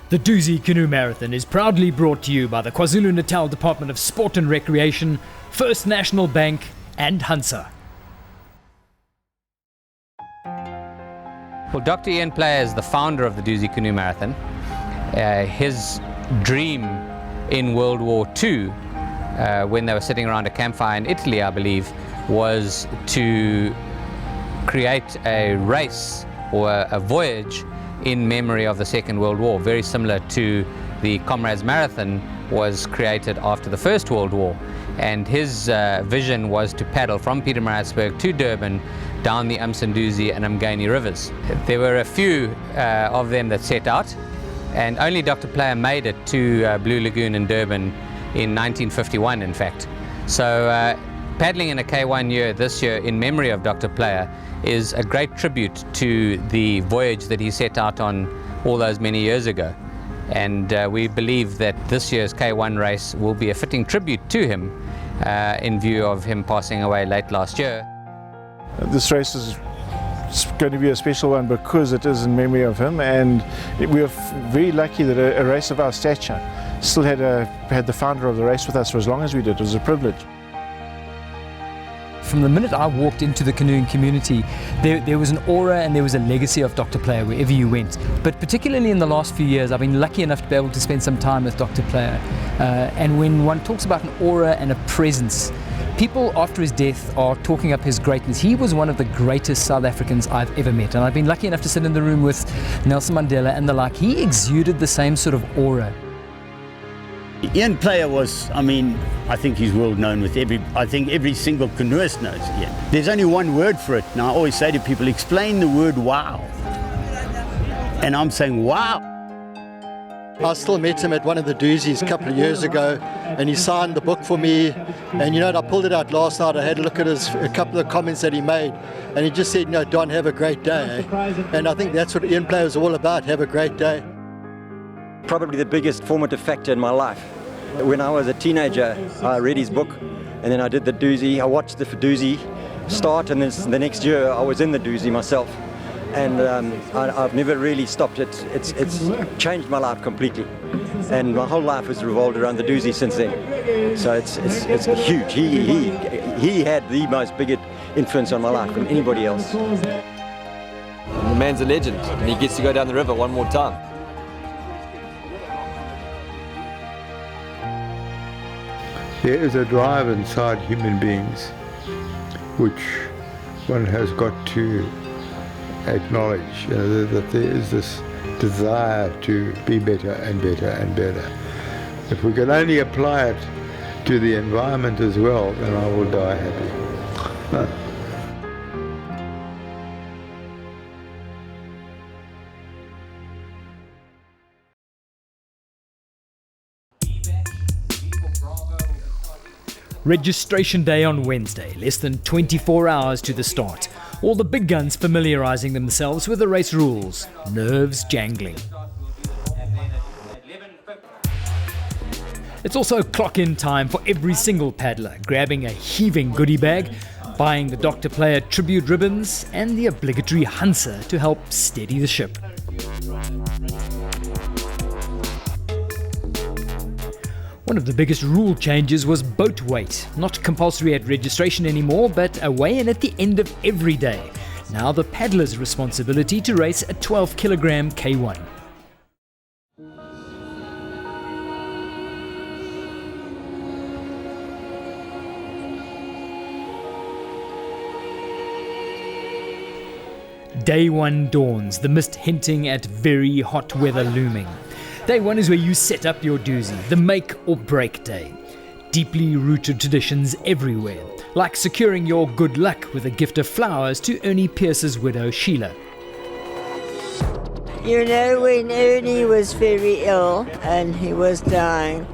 The Dusi Canoe Marathon is proudly brought to you by the KwaZulu-Natal Department of Sport and Recreation, First National Bank and Hansa. Well, Dr. Ian Player is the founder of the Dusi Canoe Marathon. His dream in World War II, when they were sitting around a campfire in Italy, I believe, was to create a race or a voyage in memory of the Second World War, very similar to the Comrades Marathon was created after the First World War. And his vision was to paddle from Pietermaritzburg to Durban down the Umsunduzi and Umgeni rivers. There were a few of them that set out, and only Dr. Player made it to Blue Lagoon in Durban in 1951, in fact. So paddling in a K1 year this year in memory of Dr. Player is a great tribute to the voyage that he set out on all those many years ago. And we believe that this year's K1 race will be a fitting tribute to him in view of him passing away late last year. This race is going to be a special one because it is in memory of him, and we are very lucky that a race of our stature still had the founder of the race with us for as long as we did. It was a privilege. From the minute I walked into the canoeing community, there was an aura and there was a legacy of Dr. Player wherever you went. But particularly in the last few years, I've been lucky enough to be able to spend some time with Dr. Player. And when one talks about an aura and a presence, people after his death are talking up his greatness. He was one of the greatest South Africans I've ever met. And I've been lucky enough to sit in the room with Nelson Mandela and the like. He exuded the same sort of aura. Ian Player was, I think he's world known with every single canoeist knows Ian. There's only one word for it, and I always say to people, explain the word wow. And I'm saying wow. I still met him at one of the Dusis a couple of years ago, and he signed the book for me. And I pulled it out last night. I had a look at a couple of comments that he made, and he just said, Don, have a great day. And I think that's what Ian Player was all about, have a great day. Probably the biggest formative factor in my life. When I was a teenager, I read his book, and then I did the Dusi. I watched the Dusi start, and then the next year I was in the Dusi myself. And I've never really stopped. It's changed my life completely, and my whole life has revolved around the Dusi since then. So it's huge. He had the most biggest influence on my life than anybody else. The man's a legend, and he gets to go down the river one more time. There is a drive inside human beings which one has got to acknowledge, that there is this desire to be better and better and better. If we can only apply it to the environment as well, then I will die happy. Registration day on Wednesday, less than 24 hours to the start. All the big guns familiarising themselves with the race rules, nerves jangling. It's also clock-in time for every single paddler, grabbing a heaving goodie bag, buying the Dr. Player tribute ribbons, and the obligatory Hansa to help steady the ship. One of the biggest rule changes was boat weight, not compulsory at registration anymore, but a weigh-in at the end of every day. Now the paddler's responsibility to race a 12-kilogram K1. Day one dawns, the mist hinting at very hot weather looming. Day one is where you set up your Dusi, the make or break day. Deeply rooted traditions everywhere, like securing your good luck with a gift of flowers to Ernie Pierce's widow Sheila. When Ernie was very ill and he was dying,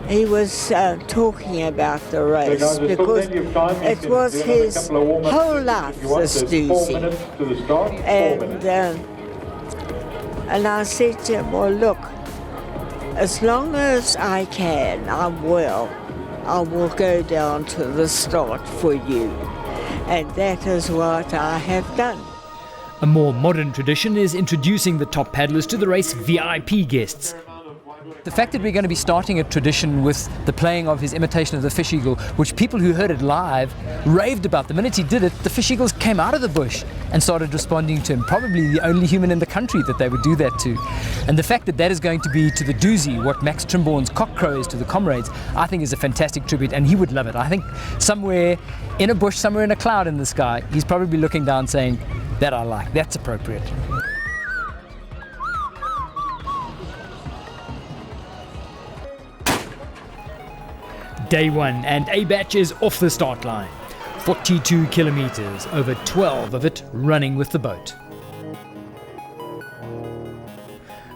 he was talking about the race because it was his whole life, this Dusi. And I said to him, well, look, as long as I can, I will go down to the start for you. And that is what I have done. A more modern tradition is introducing the top paddlers to the race VIP guests. The fact that we're going to be starting a tradition with the playing of his imitation of the fish eagle, which people who heard it live raved about. The minute he did it, the fish eagles came out of the bush and started responding to him. Probably the only human in the country that they would do that to. And the fact that that is going to be to the Dusi what Max Trimborn's cockcrow is to the comrades, I think is a fantastic tribute, and he would love it. I think somewhere in a bush, somewhere in a cloud in the sky, he's probably looking down saying, that I like, that's appropriate. Day one, and A batch is off the start line. 42 kilometers, over 12 of it running with the boat.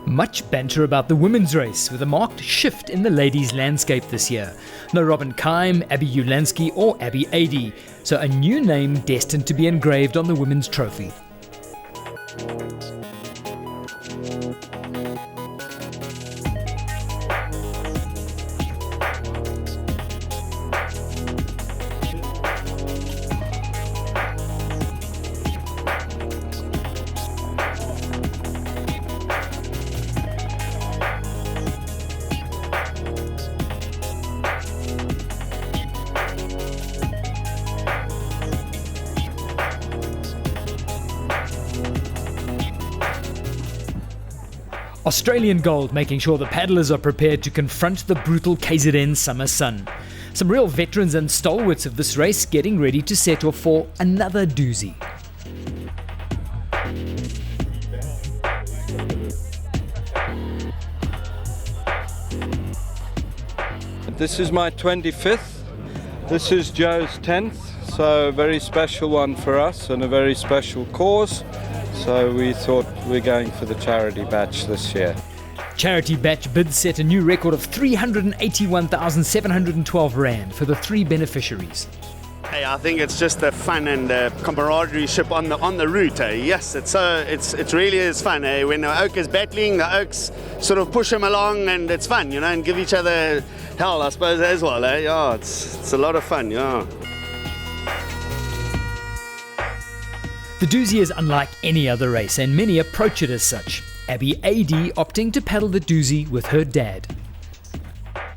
Much banter about the women's race, with a marked shift in the ladies' landscape this year. No Robin Keim, Abby Ulansky or Abby Adey, so a new name destined to be engraved on the women's trophy. Australian gold making sure the paddlers are prepared to confront the brutal KZN summer sun. Some real veterans and stalwarts of this race getting ready to set off for another doozy. This is my 25th. This is Joe's 10th, so a very special one for us and a very special cause. So we thought we're going for the charity batch this year. Charity batch bids set a new record of 381,712 Rand for the 3 beneficiaries. Hey, I think it's just the fun and the camaraderie on the route. Yes, it really is fun. When the oak is battling, the oaks sort of push them along, and it's fun, and give each other hell, I suppose, as well. Yeah, it's a lot of fun. Yeah. The doozy is unlike any other race, and many approach it as such. Abby Adey opting to paddle the doozy with her dad.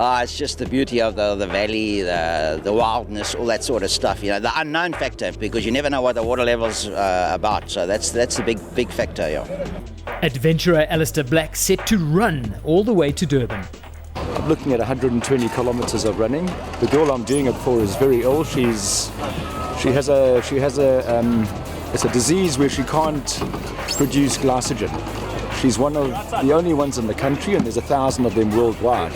It's just the beauty of the valley, the wildness, all that sort of stuff. The unknown factor, because you never know what the water level's about. So that's the big factor. Yeah. Adventurer Alistair Black set to run all the way to Durban. I'm looking at 120 kilometers of running. The girl I'm doing it for is very ill. She has a it's a disease where she can't produce glycogen. She's one of the only ones in the country, and there's 1,000 of them worldwide.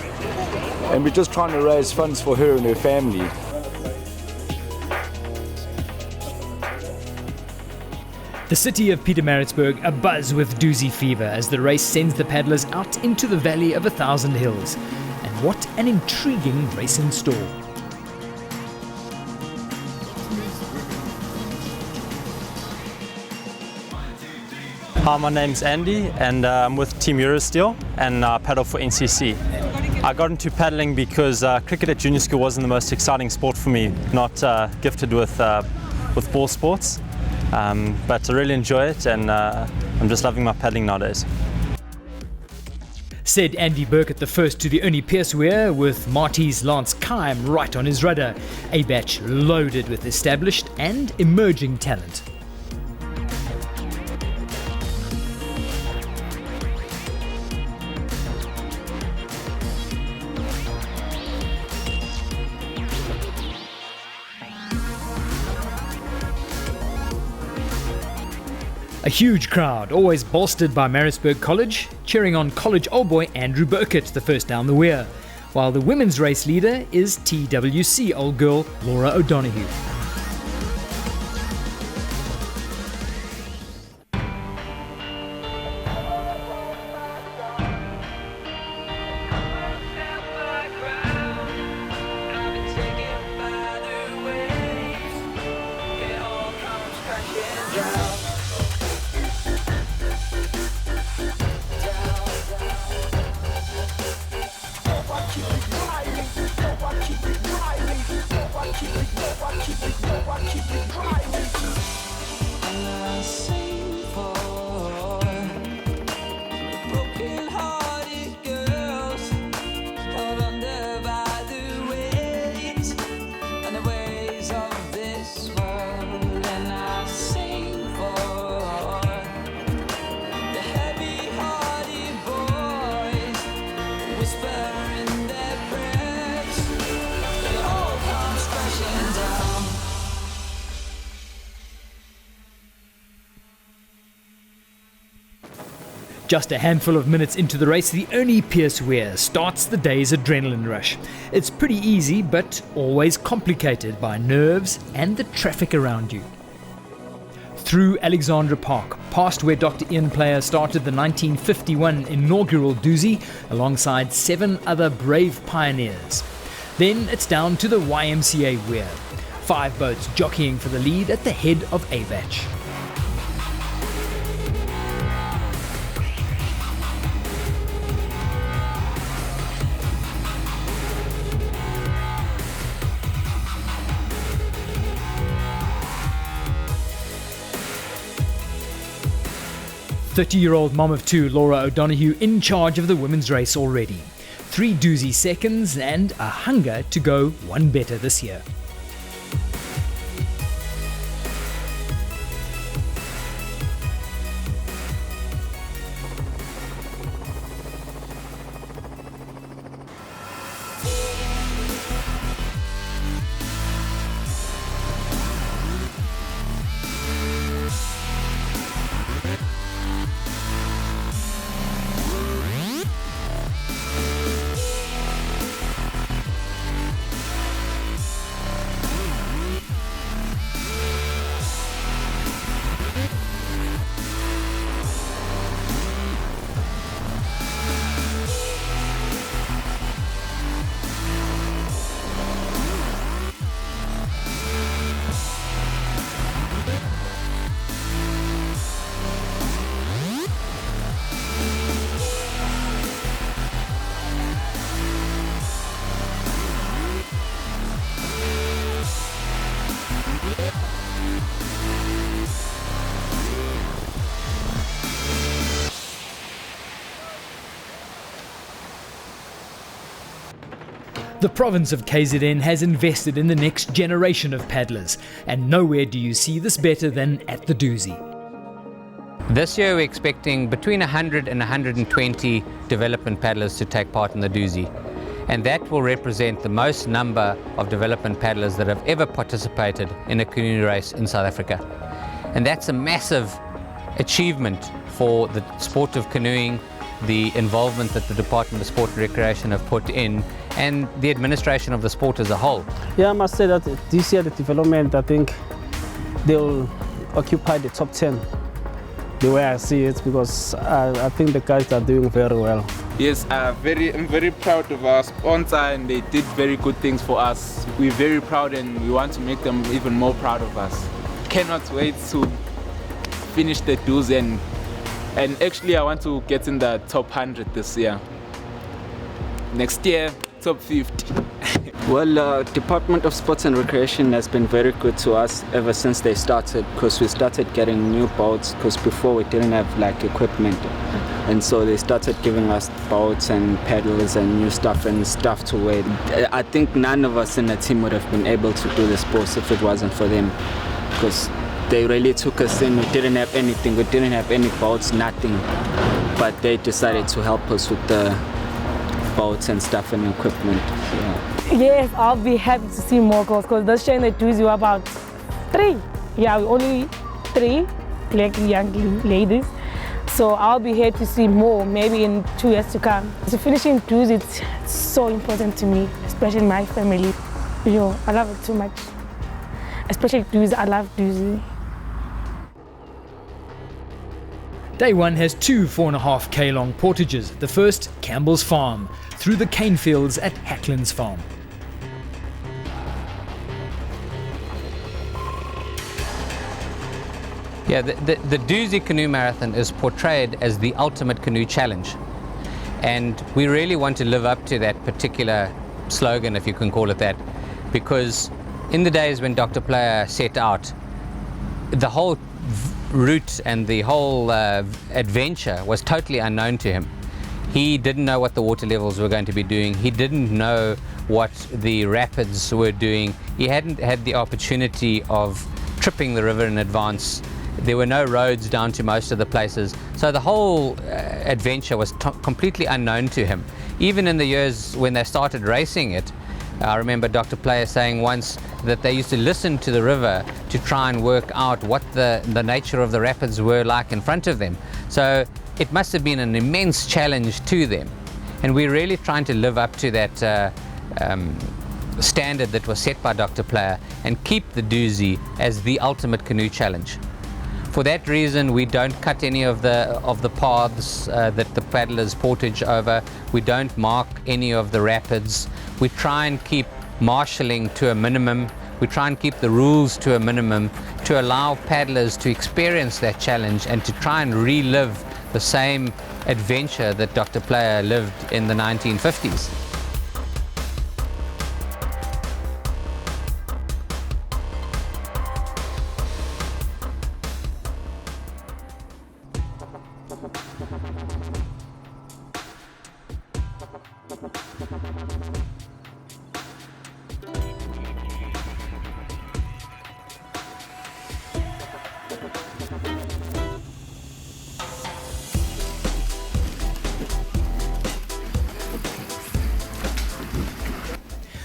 And we're just trying to raise funds for her and her family. The city of Pietermaritzburg abuzz with doozy fever as the race sends the paddlers out into the Valley of 1,000 Hills. And what an intriguing race in store. Hi, my name's Andy, and I'm with Team Eurosteel, and I paddle for NCC. I got into paddling because cricket at junior school wasn't the most exciting sport for me, not gifted with ball sports, but I really enjoy it, and I'm just loving my paddling nowadays. Said Andy Burkett, the first to the only Pierce Weir, with Marty's Lance Keim right on his rudder, a batch loaded with established and emerging talent. A huge crowd, always bolstered by Maritzburg College, cheering on college old boy Andrew Burkett, the first down the weir, while the women's race leader is TWC old girl Laura O'Donoghue. Keep it Just a handful of minutes into the race, the only Pierce Weir starts the day's adrenaline rush. It's pretty easy, but always complicated by nerves and the traffic around you. Through Alexandra Park, past where Dr. Ian Player started the 1951 inaugural Dusi, alongside 7 other brave pioneers. Then it's down to the YMCA Weir. 5 boats jockeying for the lead at the head of A batch. "30-year-old mom of 2 Laura O'Donoghue in charge of the women's race already. 3 Dusi seconds and a hunger to go one better this year. The province of KZN has invested in the next generation of paddlers, and nowhere do you see this better than at the Dusi. This year we're expecting between 100 and 120 development paddlers to take part in the Dusi, and that will represent the most number of development paddlers that have ever participated in a canoe race in South Africa. And that's a massive achievement for the sport of canoeing, the involvement that the Department of Sport and Recreation have put in, and the administration of the sport as a whole. Yeah, I must say that this year the development, I think they'll occupy the top 10, the way I see it, because I think the guys are doing very well. Yes, I'm very proud of our sponsor, and they did very good things for us. We're very proud, and we want to make them even more proud of us. Cannot wait to finish the Dusi, and actually I want to get in the top 100 this year. Next year, top 50. Well, Department of Sports and Recreation has been very good to us ever since they started, because we started getting new boats, because before we didn't have like equipment, and so they started giving us boats and paddles and new stuff to wear. I think none of us in the team would have been able to do the sports if it wasn't for them, because they really took us in. We didn't have anything, we didn't have any boats, nothing, but they decided to help us with the boats and stuff and equipment. Yeah. Yes, I'll be happy to see more girls, because this year in the Dusi were about 3. Yeah, only 3 black young ladies. So I'll be happy to see more, maybe in 2 years to come. So finishing Dusi, it's so important to me, especially my family. You know, I love it too much. Especially Dusi, I love Dusi. Day 1 has 2 4.5k long portages. The first, Campbell's Farm, through the cane fields at Hacklands Farm. Yeah, the Dusi Canoe Marathon is portrayed as the ultimate canoe challenge. And we really want to live up to that particular slogan, if you can call it that, because in the days when Dr. Player set out, the whole route and the whole adventure was totally unknown to him. He didn't know what the water levels were going to be doing. He didn't know what the rapids were doing. He hadn't had the opportunity of tripping the river in advance. There were no roads down to most of the places. So the whole adventure was completely unknown to him. Even in the years when they started racing it, I remember Dr. Player saying once that they used to listen to the river to try and work out what the nature of the rapids were like in front of them. So it must have been an immense challenge to them. And we're really trying to live up to that standard that was set by Dr. Player and keep the Dusi as the ultimate canoe challenge. For that reason, we don't cut any of the paths that the paddlers portage over. We don't mark any of the rapids. We try and keep marshalling to a minimum. We try and keep the rules to a minimum to allow paddlers to experience that challenge and to try and relive the same adventure that Dr. Player lived in the 1950s.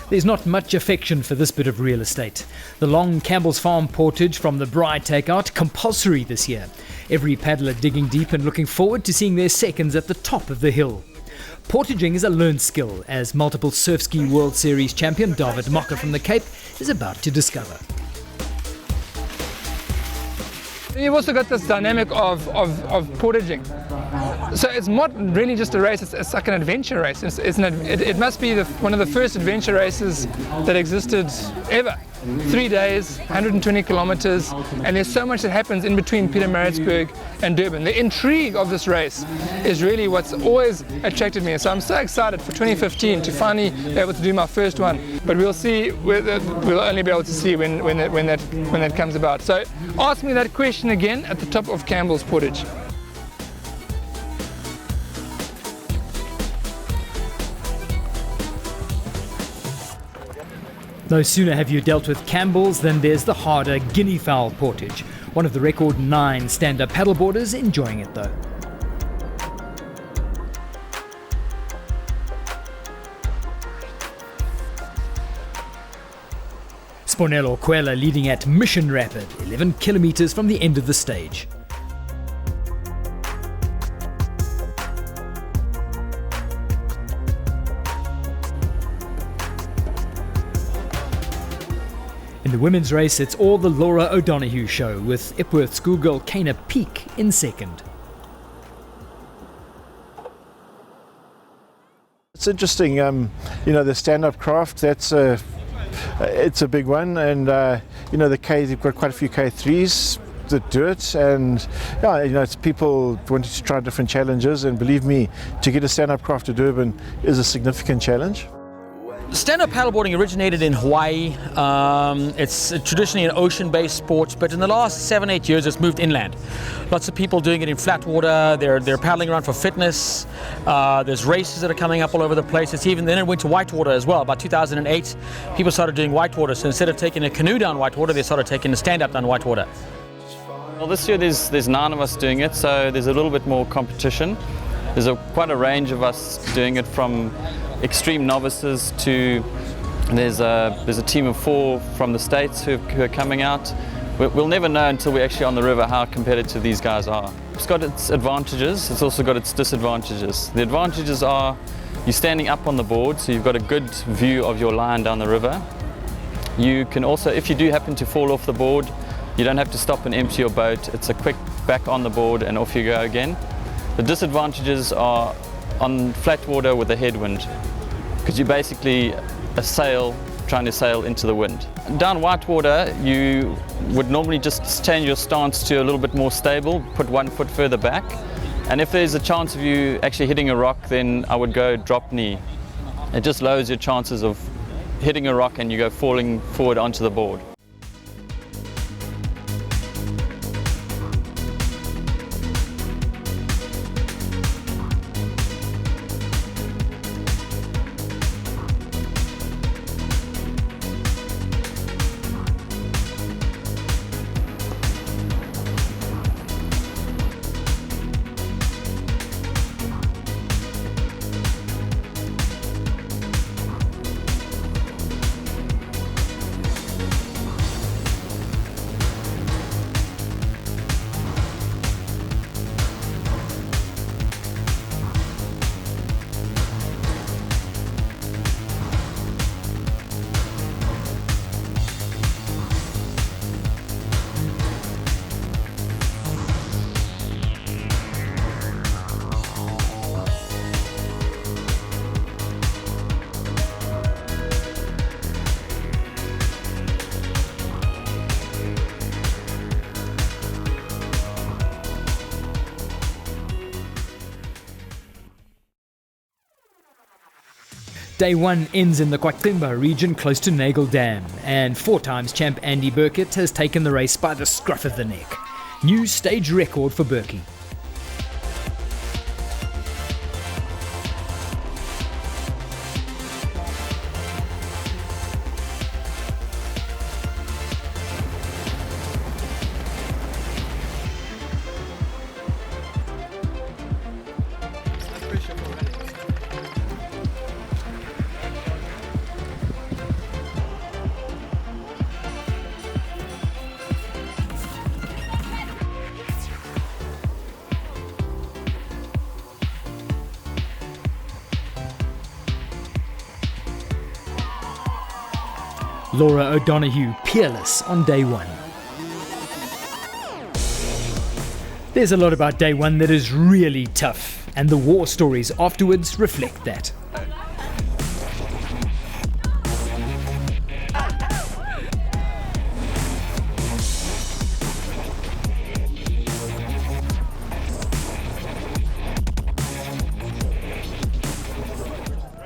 There's not much affection for this bit of real estate. The long Campbell's Farm portage from the Bride takeout, compulsory this year. Every paddler digging deep and looking forward to seeing their seconds at the top of the hill. Portaging is a learned skill, as multiple Surf Ski World Series champion David Mocker from the Cape is about to discover. You've also got this dynamic of portaging. So it's not really just a race, it's like an adventure race. It must be one of the first adventure races that existed ever. 3 days, 120 kilometers, and there's so much that happens in between Pietermaritzburg and Durban. The intrigue of this race is really what's always attracted me. So I'm so excited for 2015 to finally be able to do my first one. But we'll see, we'll only be able to see when that comes about. So ask me that question again at the top of Campbell's Portage. No sooner have you dealt with Campbell's than there's the harder guinea fowl portage. One of the record 9 stand-up paddleboarders enjoying it though. Sponello Quella leading at Mission Rapid, 11 kilometers from the end of the stage. In the women's race, it's all the Laura O'Donoghue show, with Epworth schoolgirl Kana Peake in second. It's interesting, the stand-up craft, it's a big one, and the K, they've got quite a few K3s that do it, and it's people wanting to try different challenges, and believe me, to get a stand-up craft to Durban is a significant challenge. Stand-up paddleboarding originated in Hawaii. It's traditionally an ocean-based sport, but in the last 7-8 years it's moved inland. Lots of people doing it in flat water. They're paddling around for fitness. There's races that are coming up all over the place. Then it went to whitewater as well. About 2008, people started doing whitewater. So instead of taking a canoe down whitewater, they started taking a stand-up down whitewater. Well, this year there's 9 of us doing it, so there's a little bit more competition. There's quite a range of us doing it, from extreme novices to there's a team of 4 from the States who are coming out. We'll never know until we're actually on the river how competitive these guys are. It's got its advantages, it's also got its disadvantages. The advantages are you're standing up on the board, so you've got a good view of your line down the river. You can also, if you do happen to fall off the board, you don't have to stop and empty your boat. It's a quick back on the board and off you go again. The disadvantages are on flat water with a headwind, because you're basically a sail trying to sail into the wind. Down whitewater, you would normally just change your stance to a little bit more stable, put 1 foot further back, and if there's a chance of you actually hitting a rock, then I would go drop knee. It just lowers your chances of hitting a rock and you go falling forward onto the board. Day 1 ends in the Kwatimba region close to Nagle Dam, and 4 times champ Andy Burkett has taken the race by the scruff of the neck. New stage record for Burkey. Laura O'Donoghue, peerless on day 1. There's a lot about day 1 that is really tough, and the war stories afterwards reflect that.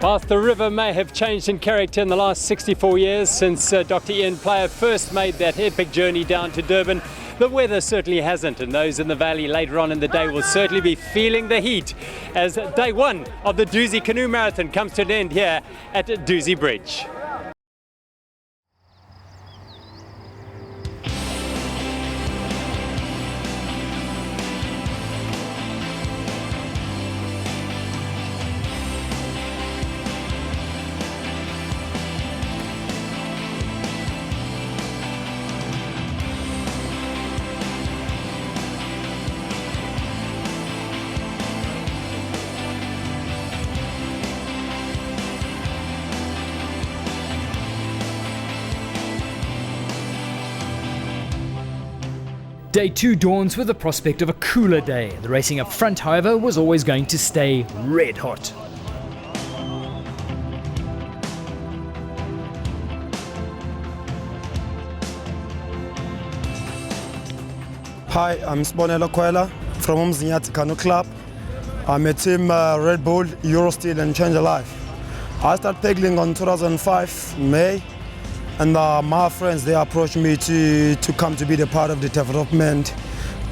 Whilst the river may have changed in character in the last 64 years since Dr. Ian Player first made that epic journey down to Durban, the weather certainly hasn't, and those in the valley later on in the day will certainly be feeling the heat as day 1 of the Dusi Canoe Marathon comes to an end here at Dusi Bridge. Day 2 dawns with the prospect of a cooler day. The racing up front, however, was always going to stay red hot. Hi, I'm Sibonelo Kwela from Umzinyati Canoe Club. I'm a team Red Bull, Eurosteel and Change a Life. I started pedaling on 2005 May, and my friends, they approached me to come to be the part of the development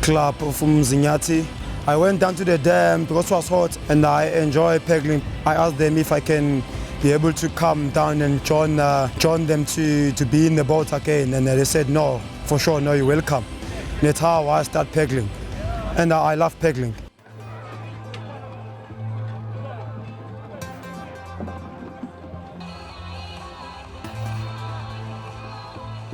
club of Umzinyati. I went down to the dam because it was hot and I enjoy pedaling. I asked them if I can be able to come down and join them to be in the boat again, and they said no, for sure, no, you're welcome. That's how I start pedaling, and I love pedaling.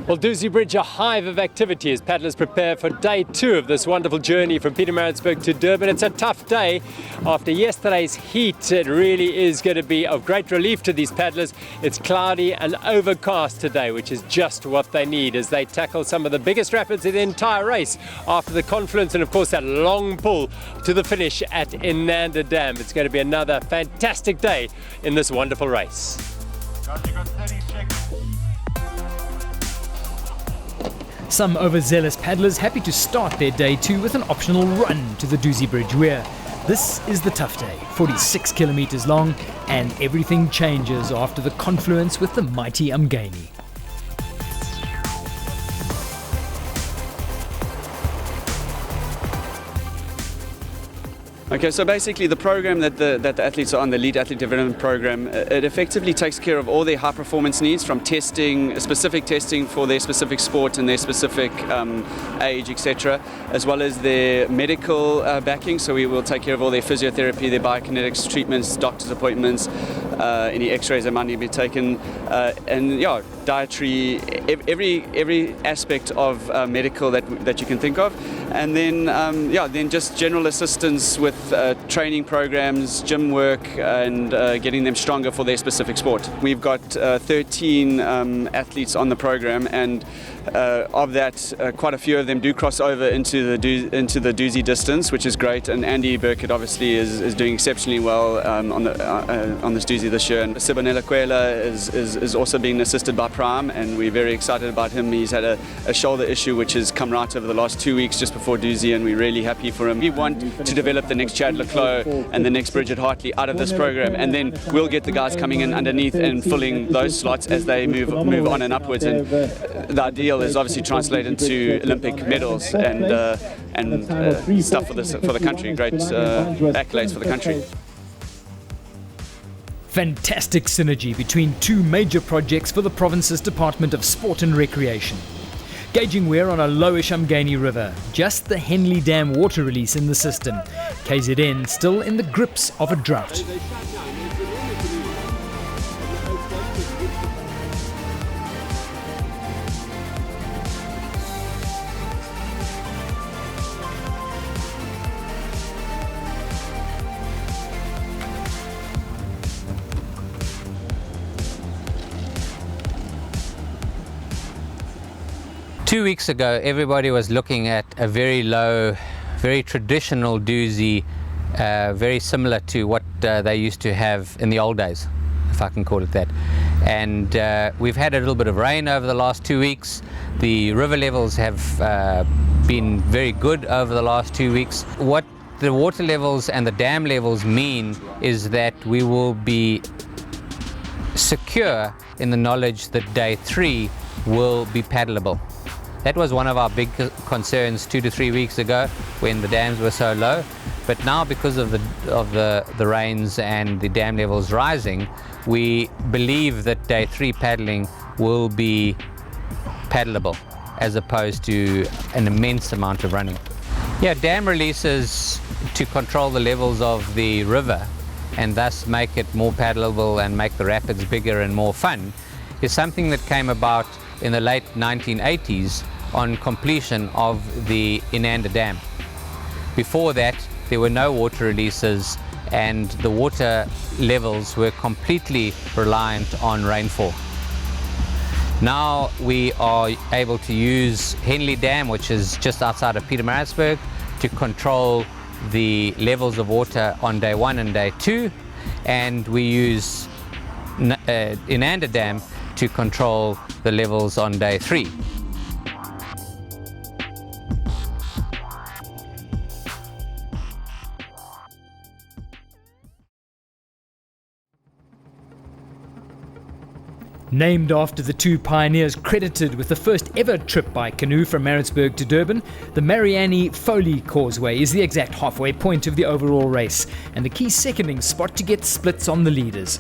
Well, Dusi Bridge, a hive of activity as paddlers prepare for day 2 of this wonderful journey from Pietermaritzburg to Durban. It's a tough day. After yesterday's heat, it really is going to be of great relief to these paddlers. It's cloudy and overcast today, which is just what they need as they tackle some of the biggest rapids in the entire race after the confluence and, of course, that long pull to the finish at Inanda Dam. It's going to be another fantastic day in this wonderful race. Some overzealous paddlers happy to start their day 2 with an optional run to the Dusi Bridge Weir. This is the tough day, 46 kilometers long, and everything changes after the confluence with the mighty Umgeni. Okay, so basically the program that the athletes are on, the Elite Athlete Development Program, it effectively takes care of all their high performance needs, from testing, specific testing for their specific sport and their specific age, etc., as well as their medical backing. So we will take care of all their physiotherapy, their biokinetics treatments, doctor's appointments, any x-rays that might need to be taken, and yeah, dietary, every aspect of medical that you can think of. And then then just general assistance with training programs, gym work, and getting them stronger for their specific sport. We've got 13 athletes on the program, and Of that, quite a few of them do cross over into the Dusi distance, which is great. And Andy Burkett obviously is doing exceptionally well on this Dusi this year. And Sibonela Kwela is also being assisted by Prime, and we're very excited about him. He's had a shoulder issue which has come right over the last 2 weeks just before Dusi, and we're really happy for him. We want to develop the next Chad Leclos and the next Bridget Hartley out of this program, and then we'll get the guys coming in underneath and filling those slots as they move on and upwards. And the ideal is obviously translate into Olympic medals and stuff for the country. Great accolades for the country. Fantastic synergy between two major projects for the province's Department of Sport and Recreation. Gauging wear on a lowish Umgeni River, just the Henley Dam water release in the system. KZN still in the grips of a drought. Two weeks ago, everybody was looking at a very low, very traditional Dusi, very similar to what they used to have in the old days, if I can call it that. And we've had a little bit of rain over the last 2 weeks. The river levels have been very good over the last 2 weeks. What the water levels and the dam levels mean is that we will be secure in the knowledge that day 3 will be paddleable. That was one of our big concerns 2 to 3 weeks ago when the dams were so low. But now, because of the rains and the dam levels rising, we believe that day 3 paddling will be paddleable as opposed to an immense amount of running. Yeah, dam releases to control the levels of the river and thus make it more paddleable and make the rapids bigger and more fun is something that came about in the late 1980s on completion of the Inanda Dam. Before that, there were no water releases and the water levels were completely reliant on rainfall. Now we are able to use Henley Dam, which is just outside of Pietermaritzburg, to control the levels of water on day 1 and day 2, and we use Inanda Dam to control the levels on day 3. Named after the two pioneers credited with the first ever trip by canoe from Maritzburg to Durban, the Mariani Foley Causeway is the exact halfway point of the overall race and a key seconding spot to get splits on the leaders.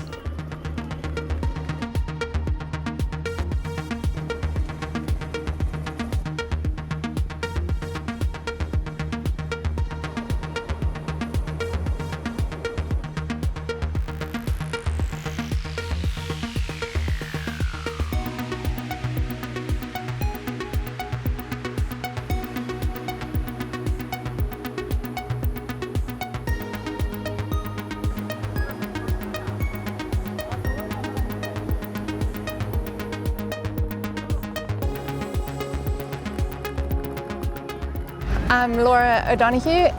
I'm Laura O'Donoghue.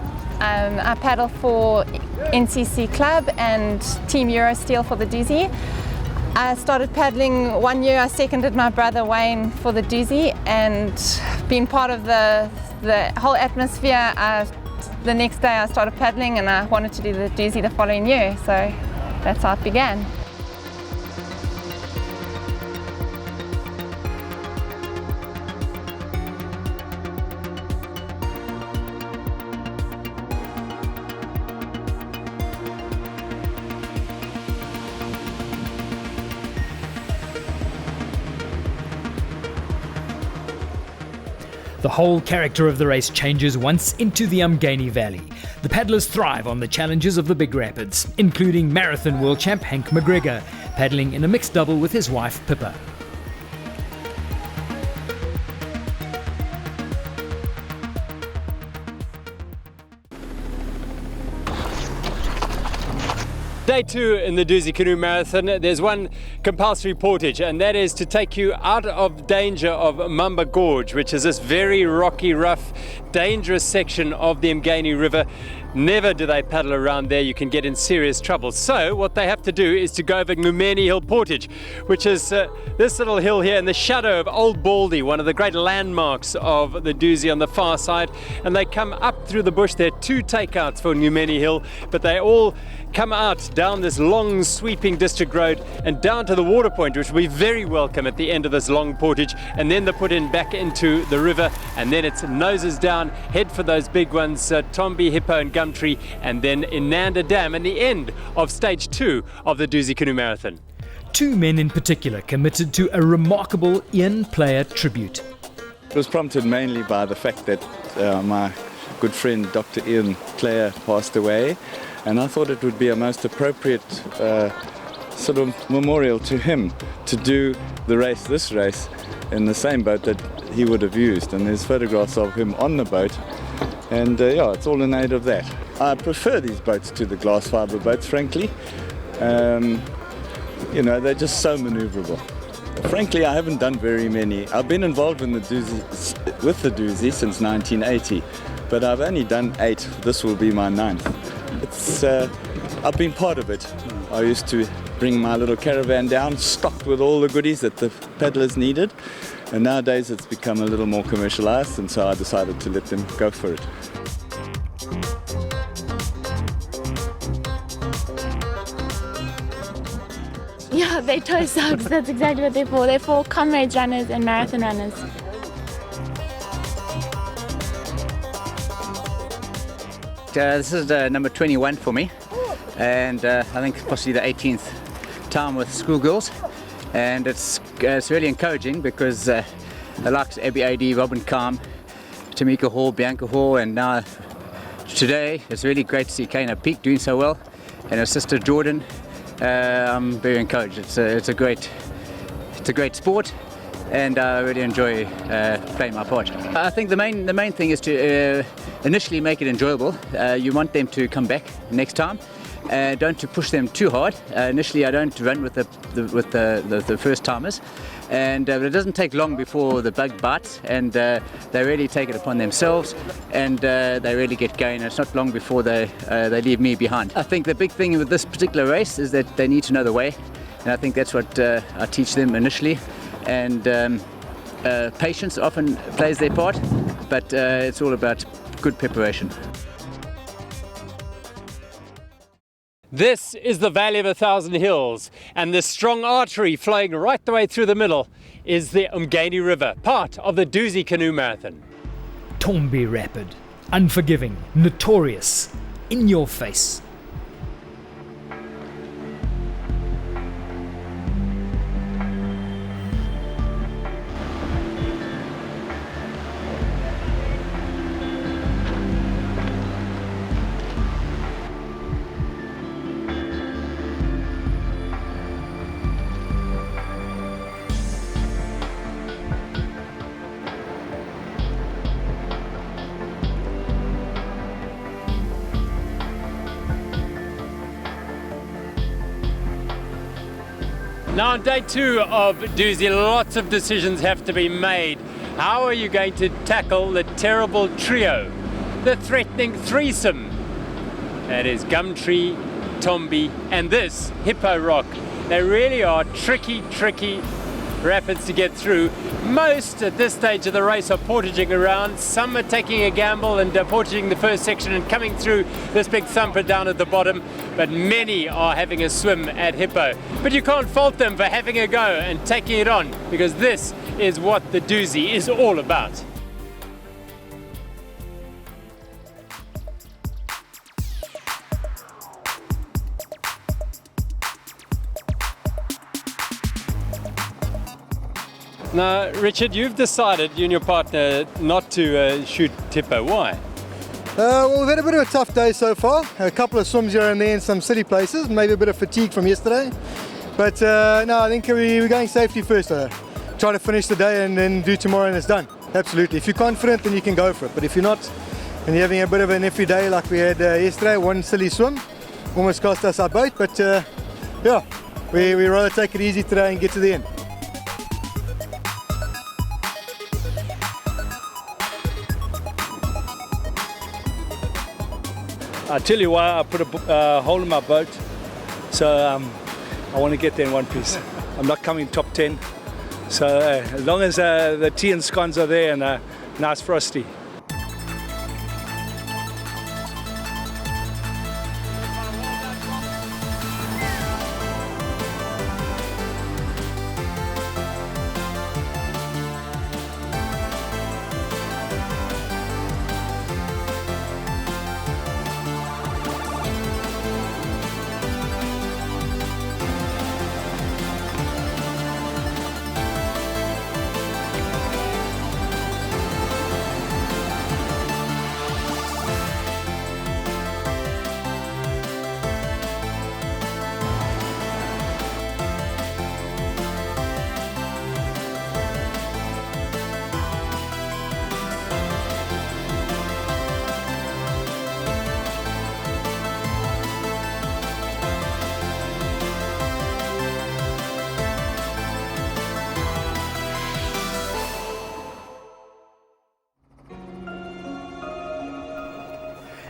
I paddle for NCC Club and Team Eurosteel for the Dusi. I started paddling 1 year. I seconded my brother Wayne for the Dusi and been part of the whole atmosphere. The next day I started paddling and I wanted to do the Dusi the following year, so that's how it began. The whole character of the race changes once into the Umgeni Valley. The paddlers thrive on the challenges of the big rapids, including marathon world champ Hank McGregor, paddling in a mixed double with his wife Pippa. Day 2 in the Dusi Canoe Marathon. There's one compulsory portage, and that is to take you out of danger of Mamba Gorge, which is this very rocky, rough, dangerous section of the Mgeni River. Never do they paddle around there, you can get in serious trouble. So what they have to do is to go over Ngumeni Hill Portage, which is this little hill here in the shadow of Old Baldy, one of the great landmarks of the Dusi on the far side. And they come up through the bush. There are 2 takeouts for Ngumeni Hill, but they all come out down this long sweeping district road and down to the water point, which will be very welcome at the end of this long portage. And then they're put in back into the river, and then it's noses down, head for those big ones, Tombi, Hippo and Gumtree, and then Inanda Dam, and the end of stage 2 of the Dusi Canoe Marathon. 2 men in particular committed to a remarkable Ian Player tribute. It was prompted mainly by the fact that my good friend Dr. Ian Player passed away, and I thought it would be a most appropriate sort of memorial to him to do this race in the same boat that he would have used, and there's photographs of him on the boat, and yeah, it's all in aid of that. I prefer these boats to the glass fibre boats, frankly. You know, they're just so manoeuvrable. Frankly, I haven't done very many. I've been involved in the Dusi since 1980, but I've only done 8. This will be my 9th. I've been part of it. I used to bring my little caravan down, stocked with all the goodies that the paddlers needed, and nowadays it's become a little more commercialized, and so I decided to let them go for it. Yeah, they're toe socks. That's exactly what they're for. They're for comrades runners and marathon runners. This is number 21 for me, and I think possibly the 18th time with schoolgirls, and it's really encouraging because the likes of Abby AD, Robin Calm, Tamika Hall, Bianca Hall, and now today it's really great to see Kaina Peak doing so well, and her sister Jordan. I'm very encouraged. It's a great sport, and I really enjoy playing my part. I think the main thing is to initially make it enjoyable. You want them to come back next time. Don't to push them too hard. Initially, I don't run with the first timers, and it doesn't take long before the bug bites, and they really take it upon themselves, and they really get going. It's not long before they leave me behind. I think the big thing with this particular race is that they need to know the way, and I think that's what I teach them initially. And patience often plays their part, but it's all about good preparation. This is the Valley of 1,000 Hills, and the strong artery flowing right the way through the middle is the Mgeni River, part of the Dusi Canoe Marathon. Tombi Rapid, unforgiving, notorious, in your face. Now on day 2 of Dusi, lots of decisions have to be made. How are you going to tackle the terrible trio, the threatening threesome? That is Gumtree, Tombi, and this Hippo Rock. They really are tricky rapids to get through. Most at this stage of the race are portaging around. Some are taking a gamble and portaging the first section and coming through this big thumper down at the bottom, but many are having a swim at Hippo. But you can't fault them for having a go and taking it on, because this is what the Dusi is all about. Now, Richard, you've decided, you and your partner, not to shoot Hippo. Why? Well, we've had a bit of a tough day so far. A couple of swims here and there in some city places, maybe a bit of fatigue from yesterday. But no, I think we're going safety first. Try to finish the day and then do tomorrow and it's done. Absolutely. If you're confident, then you can go for it. But if you're not, and you're having a bit of an iffy day like we had yesterday, one silly swim, almost cost us our boat. But yeah, we rather take it easy today and get to the end. I'll tell you why I put a hole in my boat. So I want to get there in one piece. I'm not coming top 10. So as long as the tea and scones are there and nice frosty.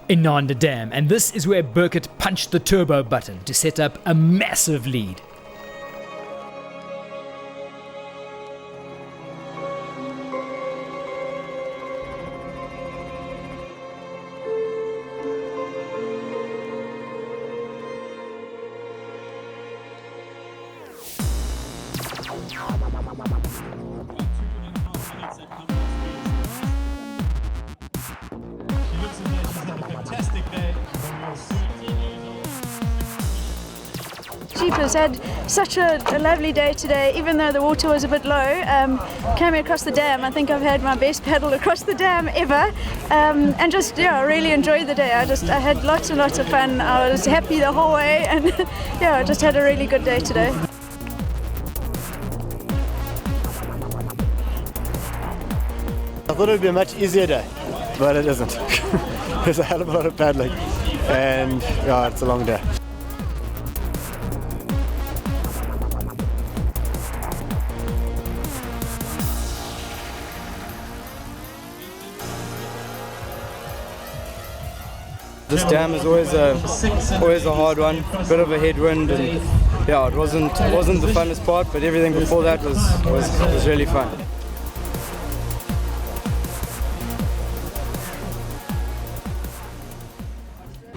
Inanda Dam, and this is where Burkett punched the turbo button to set up a massive lead. Jeepers, had such a lovely day today, even though the water was a bit low. Coming across the dam, I think I've had my best paddle across the dam ever, and just really enjoyed the day. I had lots and lots of fun. I was happy the whole way, and I just had a really good day today. I thought it would be a much easier day, but it isn't. There's a hell of a lot of paddling, and it's a long day. This dam is always a hard one, bit of a headwind, and it wasn't the funnest part, but everything before that was really fun.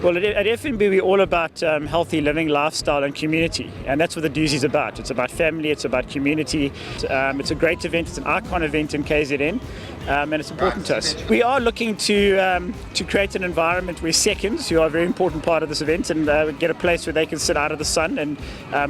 Well, at FNB we're all about healthy living, lifestyle and community, and that's what the Dusi is about. It's about family, it's about community. It's a great event, it's an icon event in KZN, and it's important to us. We are looking to create an environment where seconds, who are a very important part of this event, and get a place where they can sit out of the sun and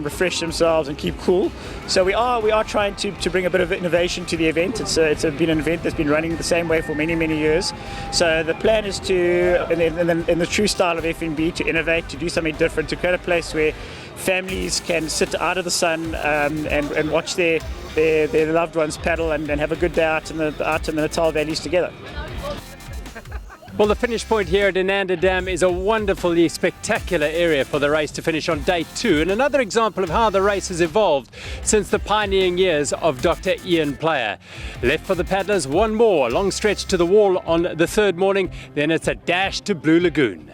refresh themselves and keep cool. So we are trying to bring a bit of innovation to the event. It's been an event that's been running the same way for many years. So the plan is to, in the true style of FNB, to innovate, to do something different, to create a place where families can sit out of the sun and watch their loved ones paddle and have a good day out in the Natal valleys together. Well, the finish point here at Inanda Dam is a wonderfully spectacular area for the race to finish on day 2, and another example of how the race has evolved since the pioneering years of Dr. Ian Player. Left for the paddlers, one more long stretch to the wall on the third morning, then it's a dash to Blue Lagoon.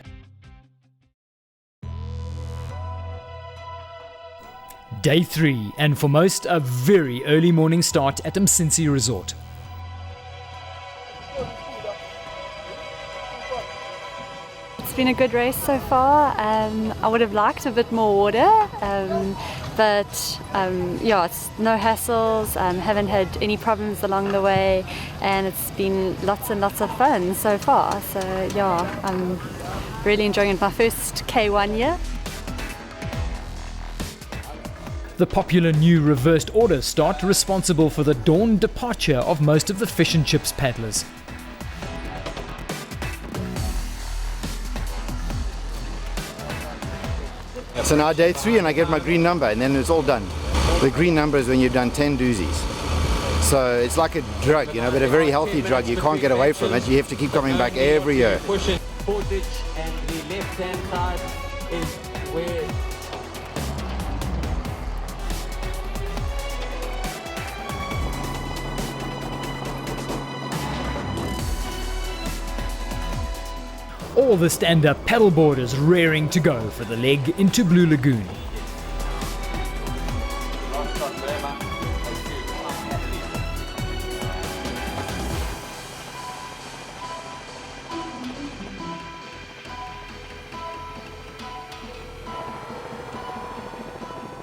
Day 3, and for most a very early morning start at Msinsi Resort. It's been a good race so far. I would have liked a bit more water, but it's no hassles, haven't had any problems along the way, and it's been lots and lots of fun so far. So I'm really enjoying it. My first K1 year. The popular new reversed order start responsible for the dawn departure of most of the fish and chips paddlers. So now day 3 and I get my green number and then it's all done. The green number is when you've done 10 Dusis. So it's like a drug, but a very healthy drug. You can't get away from it. You have to keep coming back every year. Push it, portage, and the left-hand side is where all the stand-up paddleboarders raring to go for the leg into Blue Lagoon.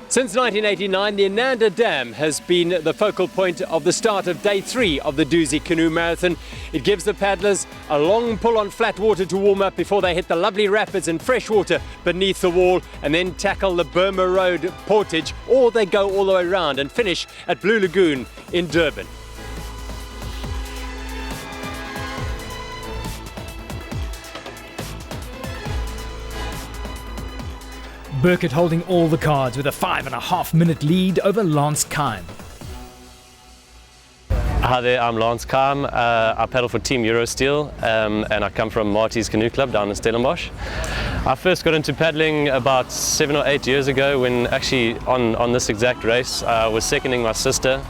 Since 1989, the Inanda Dam has been the focal point of the start of day 3 of the Dusi Canoe Marathon. It gives the paddlers a long pull on flat water to warm up before they hit the lovely rapids and fresh water beneath the wall and then tackle the Burma Road portage, or they go all the way around and finish at Blue Lagoon in Durban. Burkett holding all the cards with a 5.5-minute lead over Lance Kime. Hi there, I'm Lance Kime. I paddle for Team Eurosteel and I come from Marty's Canoe Club down in Stellenbosch. I first got into paddling about 7 or 8 years ago when actually on this exact race I was seconding my sister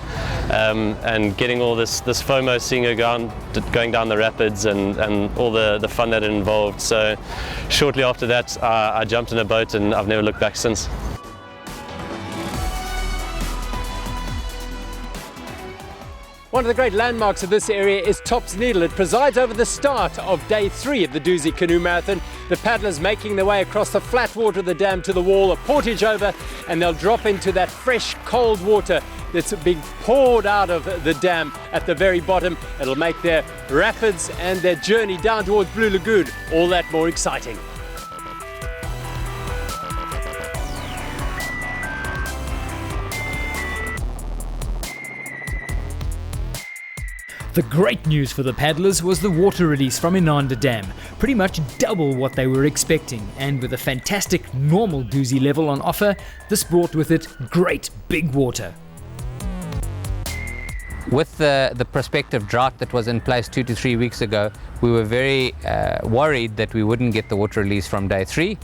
and getting all this FOMO, seeing her going down the rapids and all the fun that it involved. So shortly after that I jumped in a boat and I've never looked back since. One of the great landmarks of this area is Tops Needle. It presides over the start of day 3 of the Dusi Canoe Marathon. The paddlers making their way across the flat water of the dam to the wall, a portage over, and they'll drop into that fresh, cold water that's being poured out of the dam at the very bottom. It'll make their rapids and their journey down towards Blue Lagoon all that more exciting. The great news for the paddlers was the water release from Inanda Dam, pretty much double what they were expecting, and with a fantastic normal Dusi level on offer, this brought with it great big water. With the prospective drought that was in place 2 to 3 weeks ago, we were very worried that we wouldn't get the water release from day 3,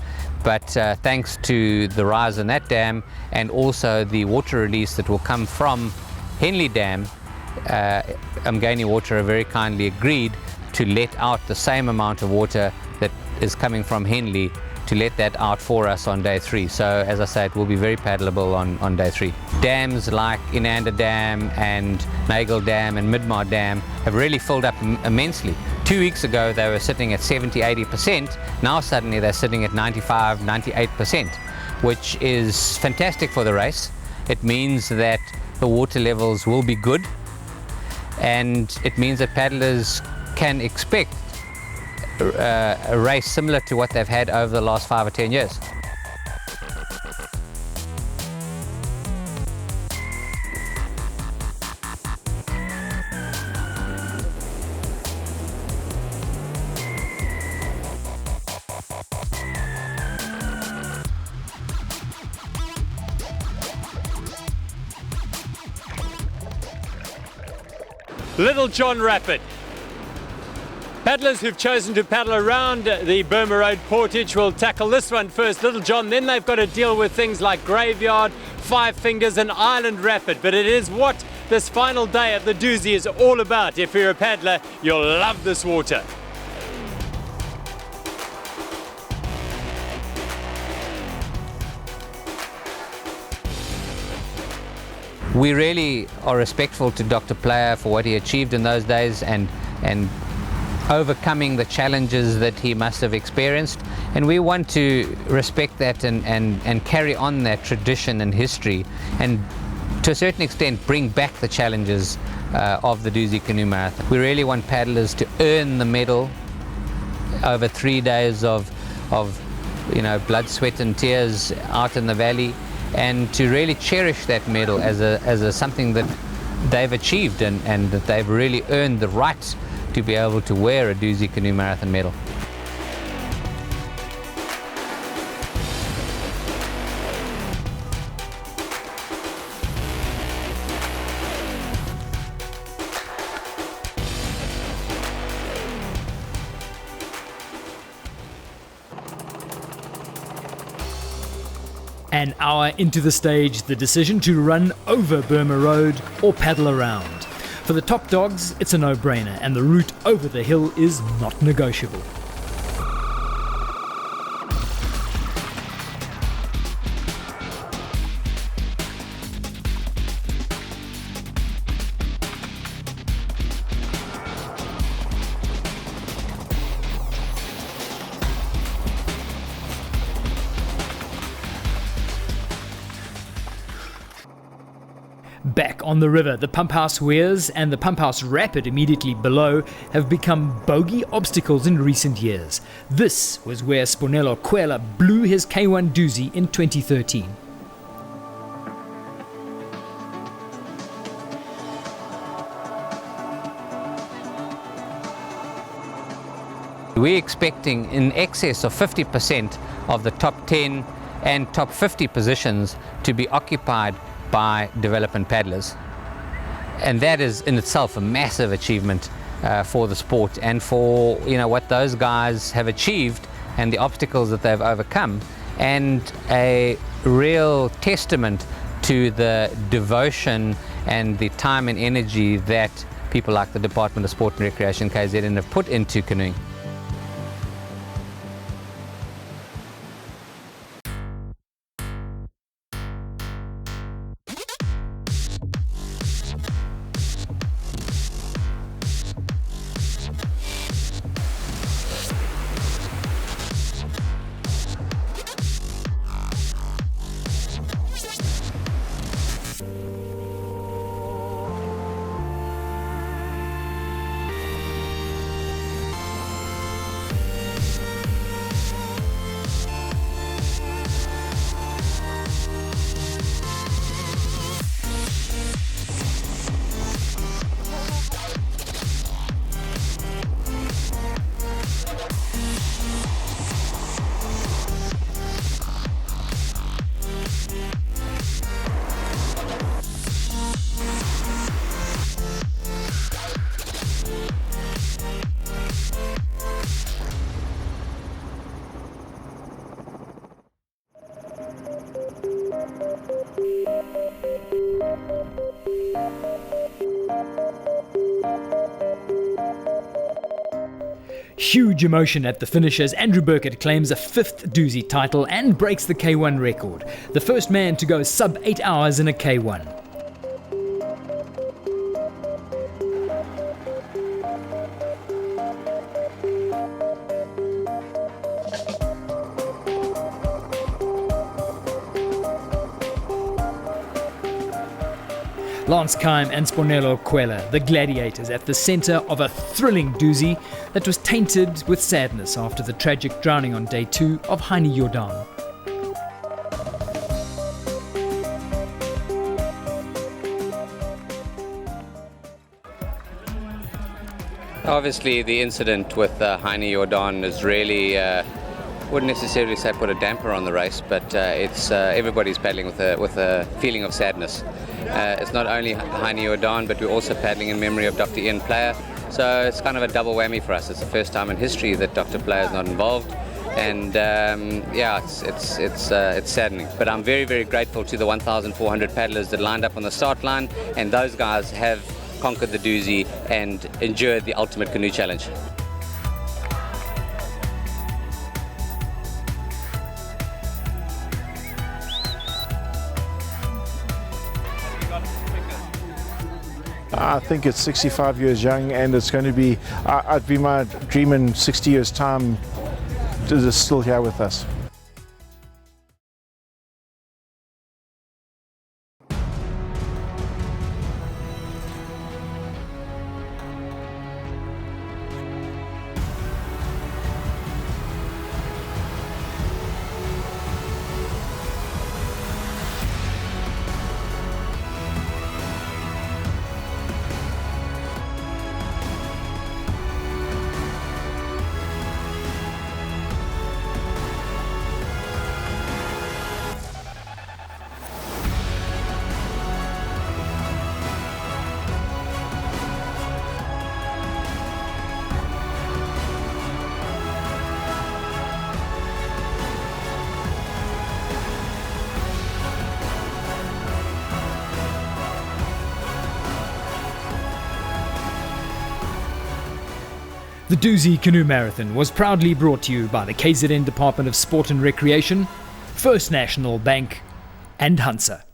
but thanks to the rise in that dam and also the water release that will come from Henley Dam, Umgani Water have very kindly agreed to let out the same amount of water that is coming from Henley, to let that out for us on day 3. So as I say, it will be very paddleable on day 3. Dams like Inanda Dam and Nagle Dam and Midmar Dam have really filled up immensely. 2 weeks ago they were sitting at 70-80%, now suddenly they're sitting at 95-98%, which is fantastic for the race. It means that the water levels will be good, and it means that paddlers can expect a race similar to what they've had over the last 5 or 10 years. Little John Rapid. Paddlers who've chosen to paddle around the Burma Road portage will tackle this one first, Little John. Then they've got to deal with things like Graveyard, Five Fingers and Island Rapid. But it is what this final day of the Dusi is all about. If you're a paddler, you'll love this water. We really are respectful to Dr. Player for what he achieved in those days and overcoming the challenges that he must have experienced, and we want to respect that and carry on that tradition and history, and to a certain extent bring back the challenges of the Dusi Canoe Marathon. We really want paddlers to earn the medal over 3 days of blood, sweat and tears out in the valley, and to really cherish that medal as a something that they've achieved and that they've really earned the right to be able to wear a Dusi Canoe Marathon medal. An hour into the stage, the decision to run over Burma Road or paddle around. For the top dogs, it's a no-brainer, and the route over the hill is not negotiable. back on the river. The Pump House Weirs and the Pump House Rapid immediately below have become bogey obstacles in recent years. This was where Spunelo Kwela blew his K1 Dusi in 2013. We're expecting in excess of 50% of the top 10 and top 50 positions to be occupied by development paddlers. And that is in itself a massive achievement for the sport, and for what those guys have achieved and the obstacles that they've overcome, and a real testament to the devotion and the time and energy that people like the Department of Sport and Recreation, KZN, have put into canoeing. Huge emotion at the finish as Andrew Burkett claims a 5th Dusi title and breaks the K1 record, the first man to go sub 8 hours in a K1. Lance Kime and Spunelo Kwela, the gladiators, at the centre of a thrilling Dusi that was tainted with sadness after the tragic drowning on day 2 of Heine Jordan. Obviously, the incident with Heine Jordan is really, wouldn't necessarily say put a damper on the race, but it's everybody's paddling with a feeling of sadness. It's not only Heine Jordan, but we're also paddling in memory of Dr. Ian Player. So it's kind of a double whammy for us. It's the first time in history that Dr. Player is not involved, and yeah, it's saddening. But I'm very, very grateful to the 1,400 paddlers that lined up on the start line, and those guys have conquered the Dusi and endured the ultimate canoe challenge. I think it's 65 years young, and it's going to be, I'd be my dream in 60 years' time is still here with us. The Dusi Canoe Marathon was proudly brought to you by the KZN Department of Sport and Recreation, First National Bank and Hansa.